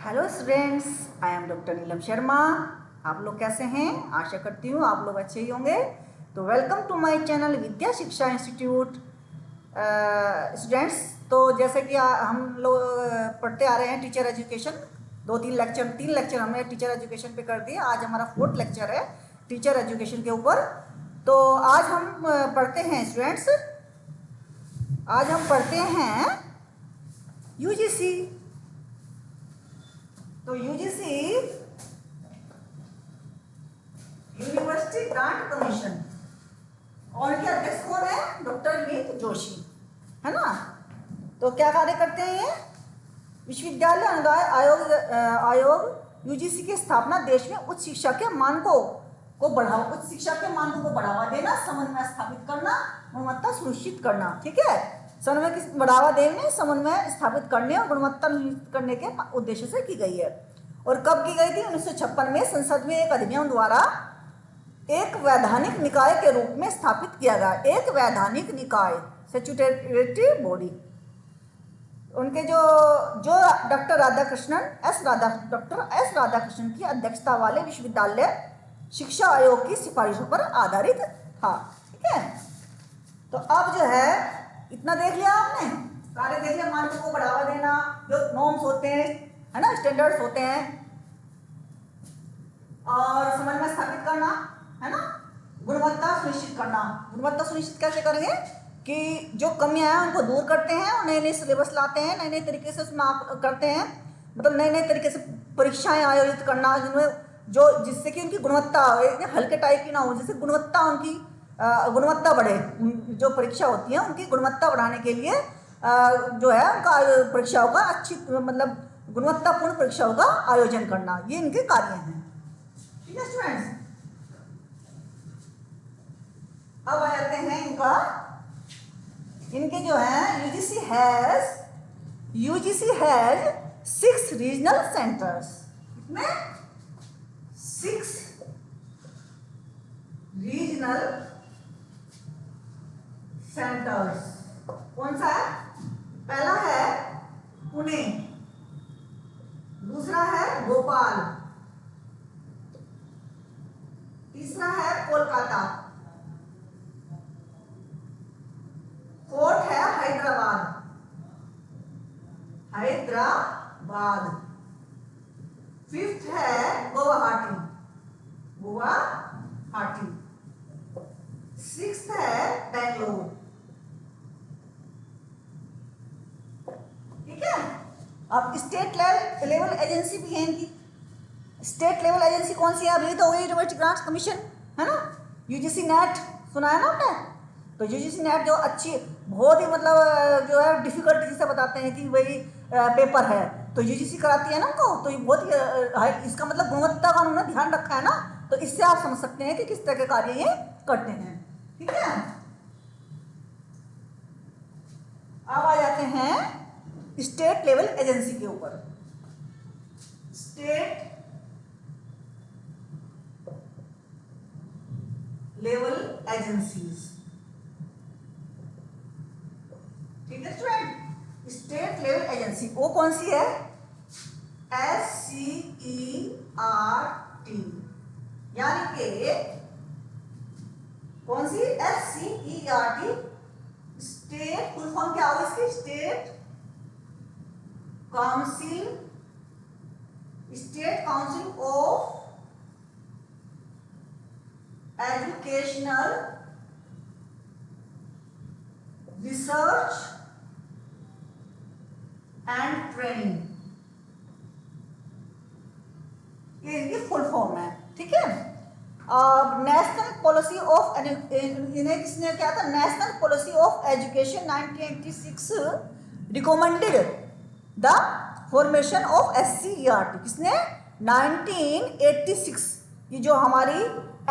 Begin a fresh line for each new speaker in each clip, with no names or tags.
Hello students, I am doctor Neelam Sharma. आप लोग कैसे हैं? आशा करती हूँ आप लोग अच्छे ही होंगे। तो वेलकम टू माय चैनल विद्या शिक्षा इंस्टीट्यूट। स्टूडेंट्स, तो जैसे कि हम लोग पढ़ते आ रहे हैं टीचर एजुकेशन। तीन लेक्चर हमने टीचर एजुकेशन पे कर दिए। आज हमारा 4th लेक्चर है टीचर एजुकेशन के ऊपर। तो आज हम पढ़ते हैं स्टूडेंट्स, आज हम पढ़ते हैं यूजीसी। तो यूजीसी यूनिवर्सिटी ग्रांट कमीशन, और इनके अध्यक्ष कौन है? डॉक्टर नीत जोशी, है ना। तो क्या कार्य करते हैं ये? विश्वविद्यालय अनुदान आयोग यूजीसी की स्थापना देश में उच्च शिक्षा के मानकों को बढ़ावा देना, समन्वय स्थापित करना, गुणवत्ता सुनिश्चित करना। ठीक है, समन्वय की बढ़ावा देने, समन्वय स्थापित करने और गुणवत्ता सुनिश्चित करने के उद्देश्य से की गई है। और कब की गई थी? 1956 में संसद में एक अधिनियम द्वारा एक वैधानिक निकाय के रूप में स्थापित किया गया। एक वैधानिक निकाय, स्टैट्यूटरी बॉडी। उनके जो डॉक्टर एस राधाकृष्णन की अध्यक्षता वाले विश्वविद्यालय शिक्षा आयोग की सिफारिशों पर आधारित था। ठीक है, तो अब जो है इतना देख लिया आपने, कार्य देख लिया। मानकों को बढ़ावा देना, जो नॉर्म्स होते हैं, है ना, स्टैंडर्ड्स होते हैं, और समन्वय स्थापित करना, है ना, गुणवत्ता सुनिश्चित करना। गुणवत्ता सुनिश्चित कैसे करेंगे कि जो कमियां हैं उनको दूर करते हैं और नए नए सिलेबस लाते हैं, नए नए तरीके से उसमें आप करते हैं, मतलब नए नए तरीके से परीक्षाएं आयोजित करना, जिनमें जिससे कि उनकी गुणवत्ता हल्के टाइप की ना हो, जिससे गुणवत्ता उनकी गुणवत्ता बढ़े। जो परीक्षा होती है उनकी गुणवत्ता बढ़ाने के लिए जो है उनका परीक्षाओं का अच्छी, मतलब गुणवत्तापूर्ण परीक्षाओं का आयोजन करना, ये इनके कार्य हैं। ठीक है स्टूडेंट्स, अब आ जाते हैं इनके जो है यूजीसी हैज 6 रीजनल सेंटर्स। कितने? 6 रीजनल सेंटर्स। कौन सा है? पहला है पुणे, दूसरा है भोपाल, तीसरा है कोलकाता, 4th है हैदराबाद, 5th है गुवाहाटी, 6th है बेंगलुरु। ठीक है, अब स्टेट लेवल एजेंसी भी है इनकी। स्टेट लेवल एजेंसी कौन सी है? अभी तो यूनिवर्सिटी ग्रांट्स कमीशन, है ना। यूजीसी नेट सुना है ना आपने? तो यूजीसी नेट जो अच्छी, बहुत ही मतलब जो है डिफिकल्ट जिसे बताते हैं कि वही पेपर है, तो यूजीसी कराती है ना उनको। तो ये बहुत ही इसका मतलब गुणवत्ता का उन्होंने ध्यान रखा है ना। तो इससे आप समझ सकते हैं कि किस तरह के कार्य ये करते हैं। ठीक है, अब आ जाते हैं स्टेट लेवल एजेंसी के ऊपर। State level agencies. ठीक है स्टूडेंट, स्टेट लेवल एजेंसी वो कौन सी है? SCERT, यानी कि कौन सी? SCERT। स्टेट फुल फॉर्म क्या होगा इसकी? State council of educational research and training, ये इनकी फुल फॉर्म है। ठीक है, नेशनल पॉलिसी ऑफ, इन्हें किसने क्या था? National policy of education 1986 recommended the formation of SCERT। किसने? 1986 की जो हमारी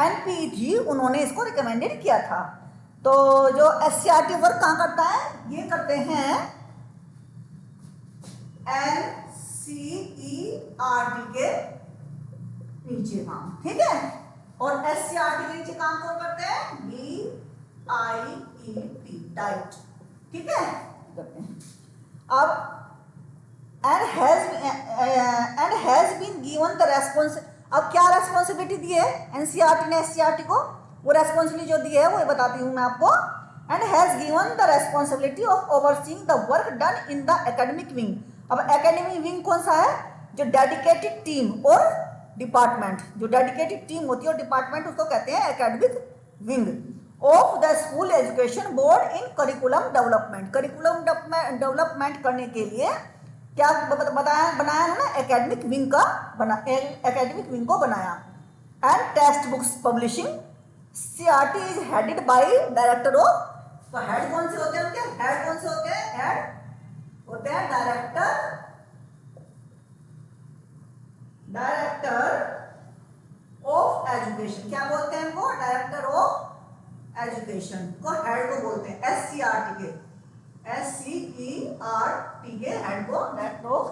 NPE थी, उन्होंने इसको रिकमेंडेड किया था। तो जो SCERT वर्क कहाँ करता है? ये करते हैं NCERT के नीचे काम। ठीक है, और SCERT के नीचे काम कौन करते हैं? DIET, DIET. ठीक है, करते हैं। अब and has been given the response. अब क्या रेस्पॉन्सिबिलिटी दी है एनसीईआरटी ने एससीईआरटी को? वो रेस्पॉन्सिबिलिटी जो दी है वो बताती हूँ मैं आपको। And has given the responsibility of overseeing the work done in the academic wing. अब एकेडमिक विंग कौन सा है? जो डेडिकेटेड टीम और डिपार्टमेंट, जो डेडिकेटेड टीम होती है और डिपार्टमेंट, उसको कहते हैं academic wing of the school education board in curriculum development. Curriculum development करने के लिए क्या बताया, बनाया ना, एकेडमिक विंग का एकेडमिक विंग को बनाया। And text books publishing CRT is headed by director of. तो हेड कौन से होते हैं उनके? हेड कौन से होते हैं? हेड होते हैं डायरेक्टर ऑफ एजुकेशन। क्या बोलते हैं इनको? डायरेक्टर ऑफ एजुकेशन को हेड को बोलते हैं। एससीईआरटी के एससीईआरटी के हेड को डायरेक्टर ऑफ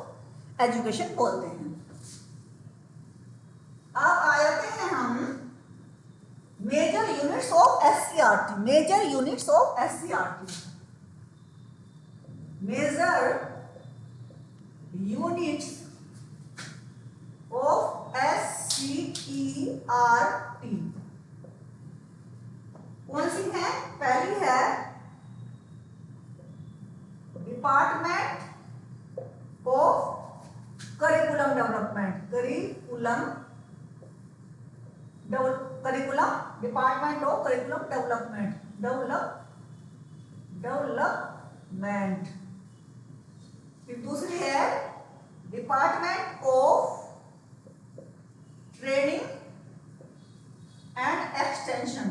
एजुकेशन बोलते हैं। अब आ जाते हैं हम major units of SCERT. Major units of SCERT, major units of SCERT कौन सी है? पहली है department of curriculum development. Curriculum department of curriculum development. फिर दूसरी है department of training and extension.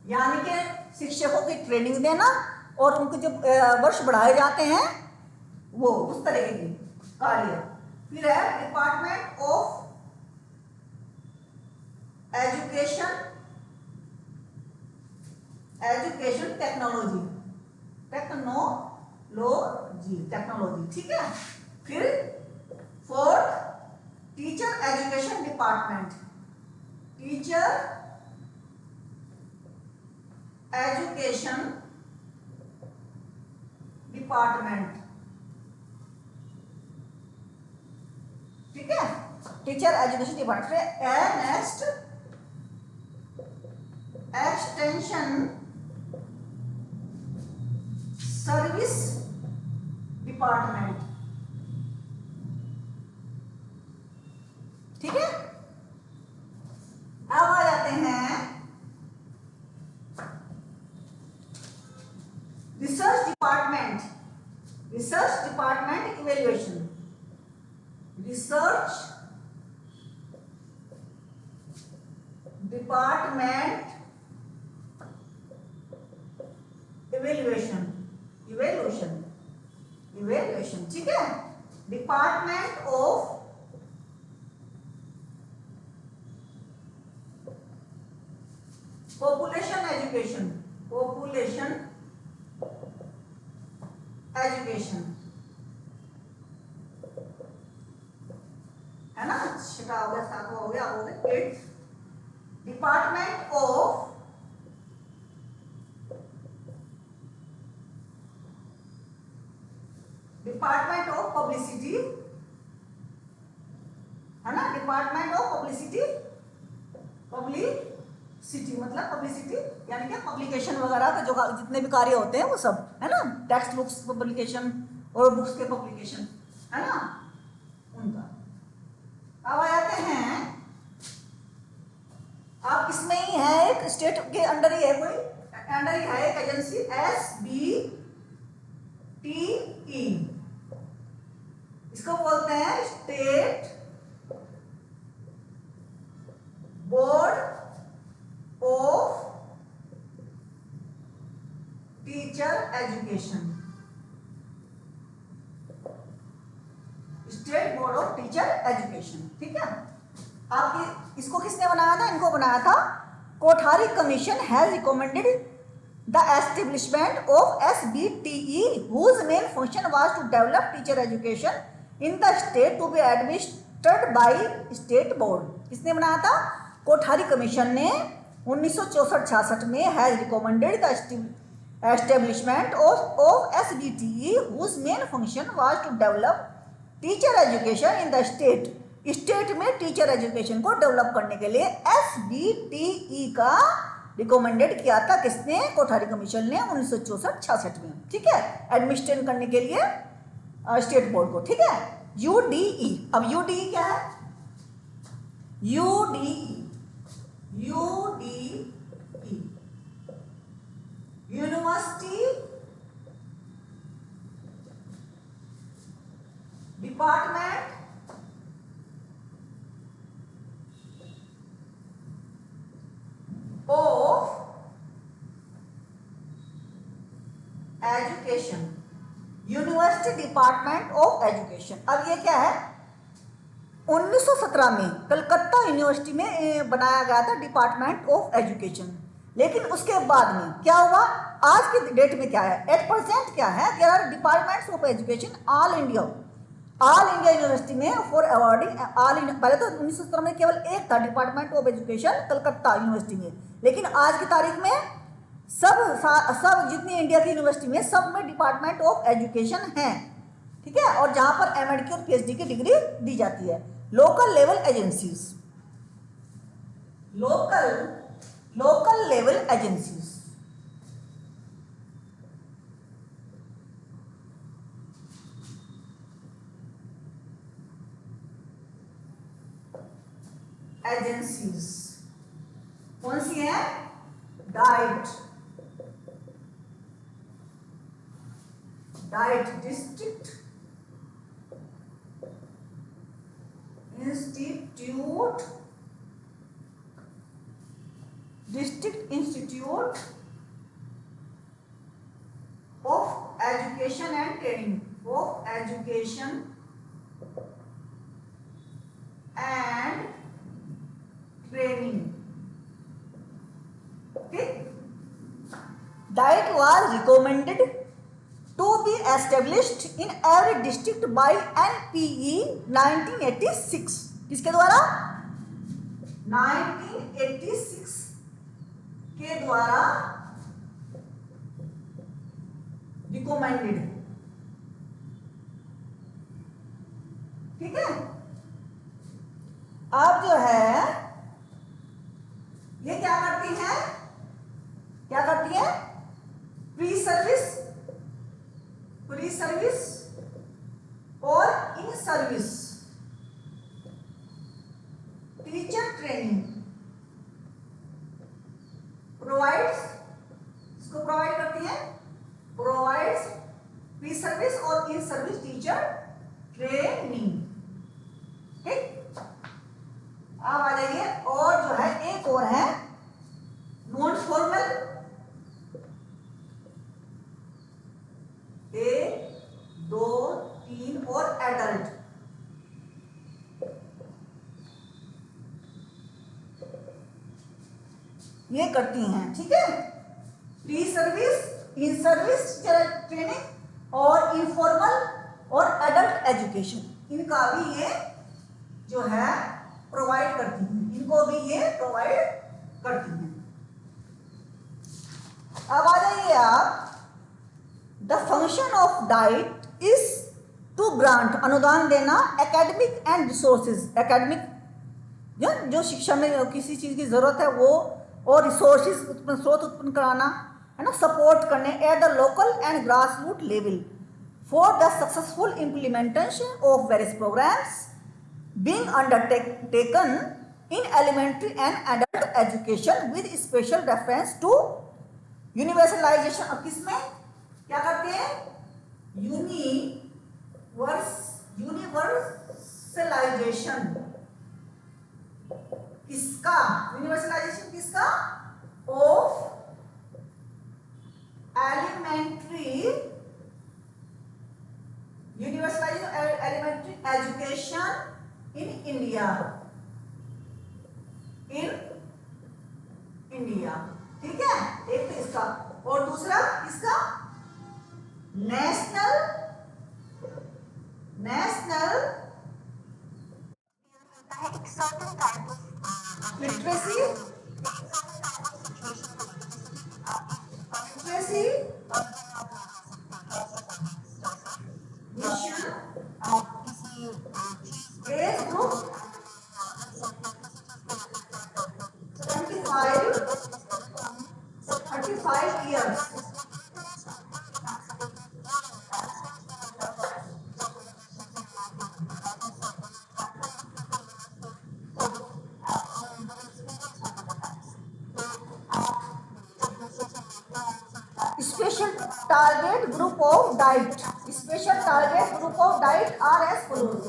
यानी कि शिक्षकों की ट्रेनिंग देना और उनके जो वर्ष बढ़ाए जाते हैं वो उस तरह के कार्य। फिर है डिपार्टमेंट ऑफ एजुकेशन टेक्नोलॉजी। ठीक है। फिर fourth teacher education department. Teacher education department. ठीक है, teacher education department. Next extension service department. ठीक है। अब आ जाते हैं research department. Research department evaluation. Research department evaluation. ठीक है। Department of population education. है ना, छठा हो गया, सातवां हो गया, हो गया एट। डिपार्टमेंट ऑफ पब्लिसिटी, है ना, डिपार्टमेंट ऑफ पब्लिसिटी मतलब पब्लिसिटी यानी क्या, पब्लिकेशन वगैरह के जो जितने भी कार्य होते हैं वो सब, है ना, टेक्स्ट बुक्स पब्लिकेशन और बुक्स के पब्लिकेशन, है ना, उनका। अब आ जाते हैं, आप इसमें ही है एक स्टेट के अंडर ही है, कोई अंडर ही है एक एजेंसी SBTE, इसको बोलते हैं state board of teacher education. State board of teacher education. ठीक है। आपकी इसको किसने बनाया था? इनको बनाया था Kothari commission has recommended the establishment of SBTE whose main function was to develop teacher education in the state to be administered by state board। किसने बनाया था? कोठारी कमीशन ने 1964-66 में has recommended the Establishment of SDTE, whose main function was to develop teacher education in the state. State में teacher education को develop करने के लिए SDTE का रिकमेंडेड किया था किसने? कोठारी कमीशन ने 1964-66 में। ठीक है, एडमिनिस्ट्रेट करने के लिए स्टेट बोर्ड को। ठीक है, UDE। अब UDE क्या है? UDE university department of education. University department of education. अब ये क्या है? 1917 में कलकत्ता यूनिवर्सिटी में बनाया गया था डिपार्टमेंट ऑफ एजुकेशन। लेकिन उसके बाद में क्या हुआ? आज के डेट में क्या है? 8% क्या है? There are departments of education all India university में फॉर अवार्डिंग ऑल इंडिया। पहले तो 1917 में केवल एक था department of education Calcutta university में, लेकिन आज की तारीख में सब जितनी इंडिया की यूनिवर्सिटी में सब में डिपार्टमेंट ऑफ एजुकेशन है। ठीक है, और जहां पर MD की और PhD की डिग्री दी जाती है। Local level agencies, local level agencies, कौन सी है? Diet district institute of education and training, Diet was recommended to be established in every district by NPE 1986। किसके द्वारा? 1986 के द्वारा रिकमेंडेड। ठीक है, अब जो है ये क्या करती है? प्री सर्विस और in service teacher training provides pre service और इन सर्विस टीचर ट्रेनिंग। ठीक, अब आ जाइए, और जो है एक और है नॉन फॉर्मल, 1, 2, 3 और एडल्ट। ये करती हैं। ठीक है, pre service, in service training और इनफॉर्मल और एडल्ट एजुकेशन, इनका भी ये जो है प्रोवाइड करती हैं, इनको भी ये प्रोवाइड करती हैं। अब आ जाइए आप, the function of DIET is to grant, अनुदान देना, एकेडमिक एंड रिसोर्सेज, एकेडमिक जो शिक्षा में किसी चीज की जरूरत है वो, और रिसोर्सेज स्रोत उत्पन्न कराना है ना, सपोर्ट करने at the local and grass root level for the successful implementation of various programmes being undertaken in elementary and adult education with special reference to universalization। अब किसमें क्या करते हैं? यूनिवर्सलाइजेशन। किसका? यूनिवर्सलाइजेशन किसका? Of elementary, universalisation elementary education in India, ठीक है, एक तो इसका, और दूसरा इसका national literacy age group 35 years. Special target group of diet. Special target group of diet are as follows.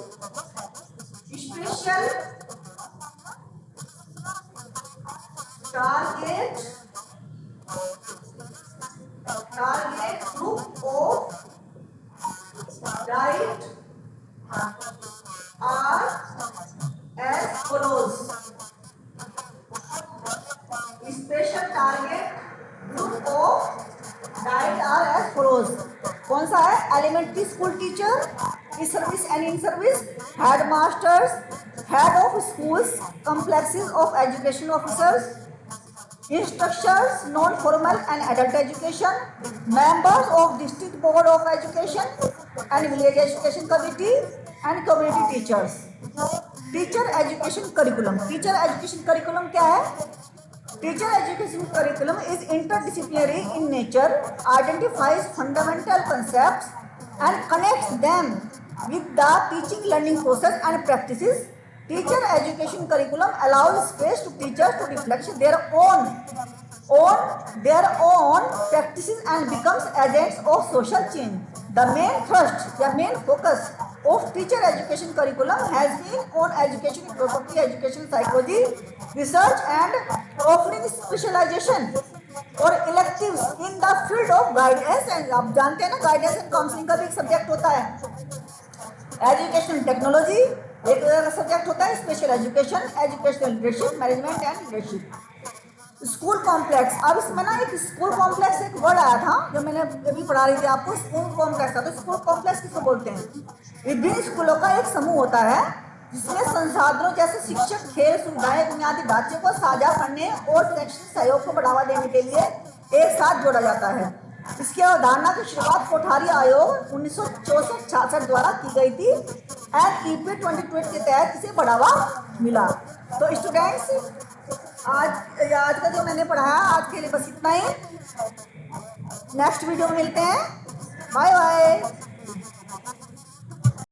Special target group of diet are as follows. Special target group of diet are as follows. कौन सा है? Elementary school teacher, ई service and in service, head masters, head of schools, complexes of education officers, instructors, non-formal and adult education, members of district board of education and village education committee and community teachers. Teacher education curriculum. Teacher education curriculum क्या है? Teacher education curriculum is interdisciplinary in nature, identifies fundamental concepts and connects them with the teaching learning process and practices. Teacher education curriculum allows space to teachers to reflect their own practices and becomes agents of social change. The main thrust, the main focus of teacher education curriculum has been on education philosophy, education psychology, research and offering specialization और electives in the field of guidance. and आप जानते हैं ना, guidance and counselling का भी एक subject होता है. एजुकेशनल टेक्नोलॉजी एक सब्जेक्ट होता है. Special education, educational leadership, management and leadership. School complex. अब इसमें ना एक स्कूल कॉम्प्लेक्स एक वर्ड आया था जो मैंने अभी पढ़ा रही थी आपको. स्कूल कॉम्प्लेक्स था. तो स्कूल कॉम्प्लेक्स किसको बोलते हैं? विभिन्न स्कूलों का एक समूह होता है जिसमें संसाधनों जैसे शिक्षक, खेल सुविधाएं, बुनियादी ढांचे को साझा करने और शैक्षणिक सहयोग को बढ़ावा देने के लिए एक साथ जोड़ा जाता है. इसकी अवधारणा की शुरुआत कोठारी आयोग 1964-66 द्वारा की गई थी एंड ईपी 2020 के तहत इसे बढ़ावा मिला. तो स्टूडेंट्स, आज का जो मैंने पढ़ाया आज के लिए बस इतना ही. नेक्स्ट वीडियो में मिलते हैं. Bye bye.